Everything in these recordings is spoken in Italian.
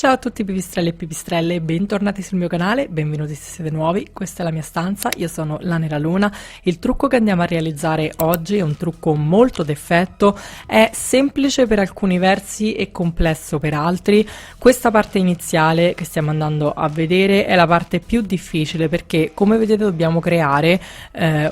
Ciao a tutti pipistrelli e pipistrelle, bentornati sul mio canale, benvenuti se siete nuovi, questa è la mia stanza, io sono la Nera Luna. Il trucco che andiamo a realizzare oggi è un trucco molto d'effetto, è semplice per alcuni versi e complesso per altri. Questa parte iniziale che stiamo andando a vedere è la parte più difficile perché, come vedete, dobbiamo creare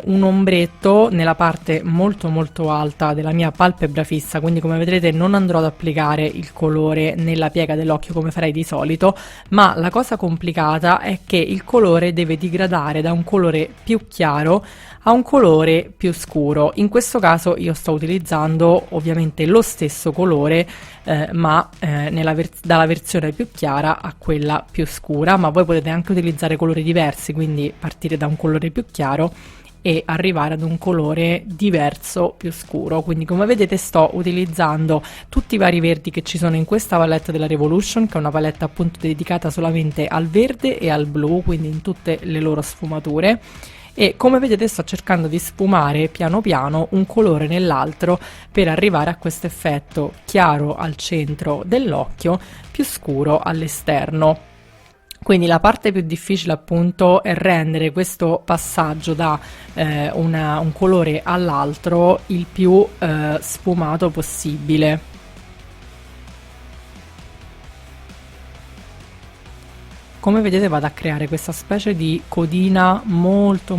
un ombretto nella parte molto alta della mia palpebra fissa, quindi come vedrete non andrò ad applicare il colore nella piega dell'occhio come farei di solito, ma la cosa complicata è che il colore deve digradare da un colore più chiaro a un colore più scuro. In questo caso io sto utilizzando ovviamente lo stesso colore, ma dalla versione più chiara a quella più scura, ma voi potete anche utilizzare colori diversi, quindi partire da un colore più chiaro e arrivare ad un colore diverso più scuro. Quindi come vedete sto utilizzando tutti i vari verdi che ci sono in questa palette della Revolution, che è una palette appunto dedicata solamente al verde e al blu, quindi in tutte le loro sfumature, e come vedete sto cercando di sfumare piano piano un colore nell'altro per arrivare a questo effetto chiaro al centro dell'occhio, più scuro all'esterno. Quindi la parte più difficile appunto è rendere questo passaggio da un colore all'altro il più sfumato possibile. Come vedete vado a creare questa specie di codina molto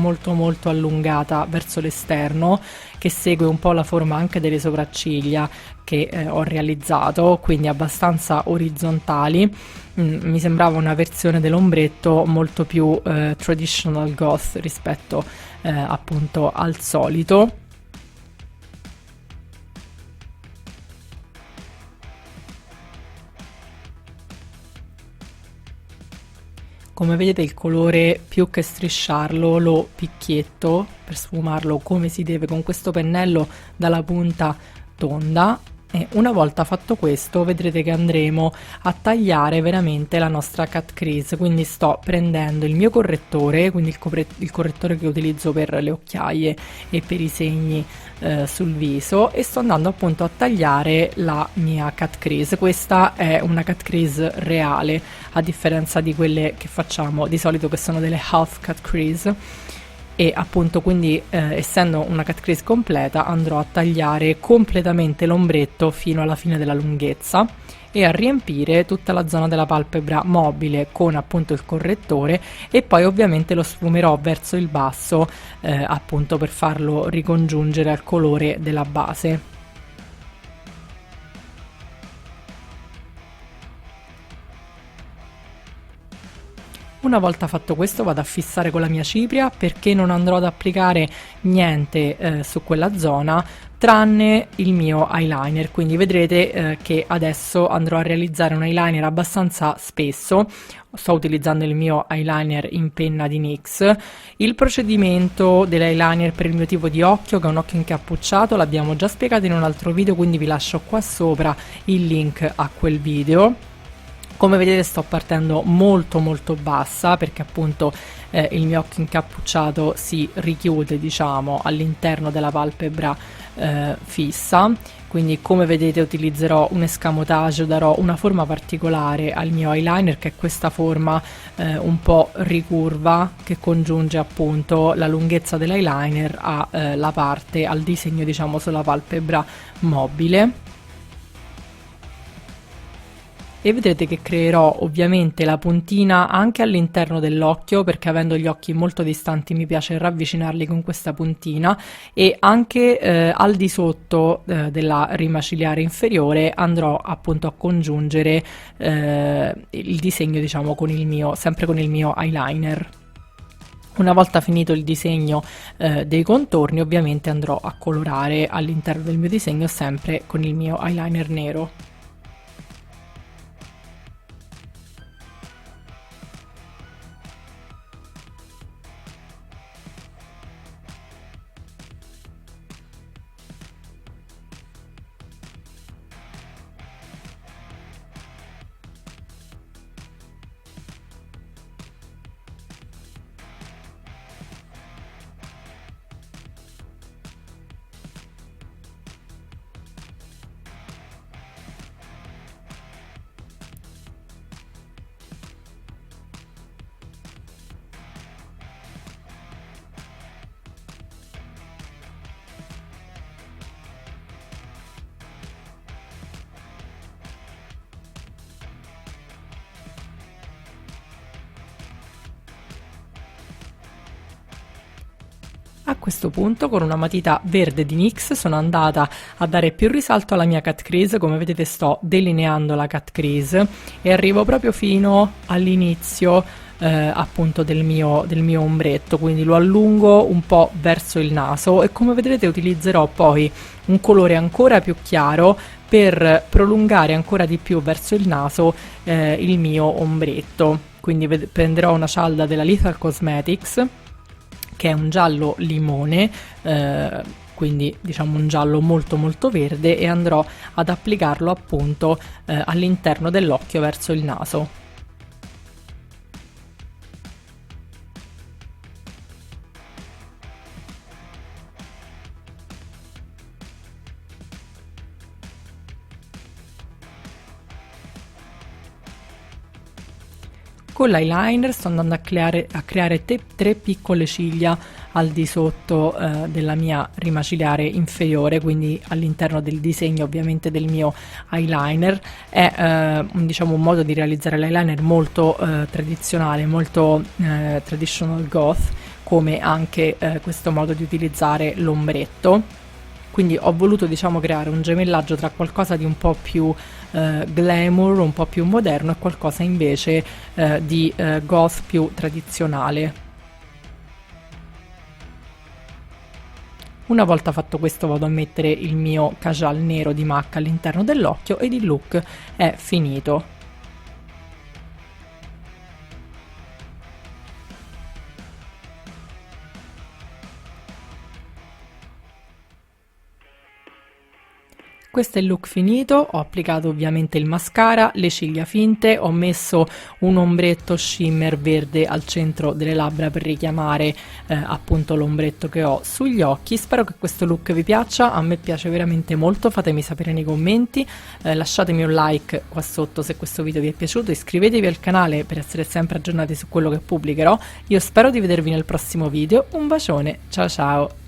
allungata verso l'esterno, che segue un po' la forma anche delle sopracciglia che ho realizzato, quindi abbastanza orizzontali. Mi sembrava una versione dell'ombretto molto più traditional goth rispetto appunto al solito. Come vedete il colore, più che strisciarlo, lo picchietto per sfumarlo come si deve con questo pennello dalla punta tonda, e una volta fatto questo vedrete che andremo a tagliare veramente la nostra cut crease. Quindi sto prendendo il mio correttore, quindi il correttore che utilizzo per le occhiaie e per i segni sul viso, e sto andando appunto a tagliare la mia cut crease. Questa è una cut crease reale, a differenza di quelle che facciamo di solito che sono delle half cut crease, e appunto quindi essendo una cut crease completa andrò a tagliare completamente l'ombretto fino alla fine della lunghezza e a riempire tutta la zona della palpebra mobile con appunto il correttore, e poi ovviamente lo sfumerò verso il basso appunto per farlo ricongiungere al colore della base. Una volta fatto questo vado a fissare con la mia cipria, perché non andrò ad applicare niente su quella zona tranne il mio eyeliner. Quindi vedrete che adesso andrò a realizzare un eyeliner abbastanza spesso. Sto utilizzando il mio eyeliner in penna di NYX. Il procedimento dell'eyeliner per il mio tipo di occhio, che è un occhio incappucciato, l'abbiamo già spiegato in un altro video, quindi vi lascio qua sopra il link a quel video. Come vedete sto partendo molto bassa, perché appunto il mio occhio incappucciato si richiude, diciamo, all'interno della palpebra fissa. Quindi come vedete utilizzerò un escamotage, darò una forma particolare al mio eyeliner, che è questa forma un po' ricurva, che congiunge appunto la lunghezza dell'eyeliner alla parte, al disegno, diciamo, sulla palpebra mobile. E vedrete che creerò ovviamente la puntina anche all'interno dell'occhio, perché avendo gli occhi molto distanti mi piace ravvicinarli con questa puntina, e anche al di sotto della rima ciliare inferiore andrò appunto a congiungere il disegno, diciamo, con il mio, sempre con il mio eyeliner. Una volta finito il disegno dei contorni, ovviamente andrò a colorare all'interno del mio disegno sempre con il mio eyeliner nero. A questo punto con una matita verde di NYX sono andata a dare più risalto alla mia cut crease. Come vedete sto delineando la cut crease e arrivo proprio fino all'inizio appunto del mio ombretto, quindi lo allungo un po' verso il naso e come vedrete utilizzerò poi un colore ancora più chiaro per prolungare ancora di più verso il naso il mio ombretto. Quindi prenderò una cialda della Lethal Cosmetics che è un giallo limone, quindi diciamo un giallo molto molto verde, e andrò ad applicarlo appunto all'interno dell'occhio verso il naso. Con l'eyeliner sto andando a creare tre piccole ciglia al di sotto della mia rima ciliare inferiore, quindi all'interno del disegno ovviamente del mio eyeliner. È diciamo un modo di realizzare l'eyeliner molto tradizionale, molto traditional goth, come anche questo modo di utilizzare l'ombretto. Quindi ho voluto diciamo creare un gemellaggio tra qualcosa di un po' più glamour, un po' più moderno, e qualcosa invece di goth più tradizionale. Una volta fatto questo vado a mettere il mio kajal nero di MAC all'interno dell'occhio ed il look è finito. Questo è il look finito. Ho applicato ovviamente il mascara, le ciglia finte, ho messo un ombretto shimmer verde al centro delle labbra per richiamare appunto l'ombretto che ho sugli occhi. Spero che questo look vi piaccia, a me piace veramente molto, fatemi sapere nei commenti, lasciatemi un like qua sotto se questo video vi è piaciuto, iscrivetevi al canale per essere sempre aggiornati su quello che pubblicherò. Io spero di vedervi nel prossimo video, un bacione, ciao ciao!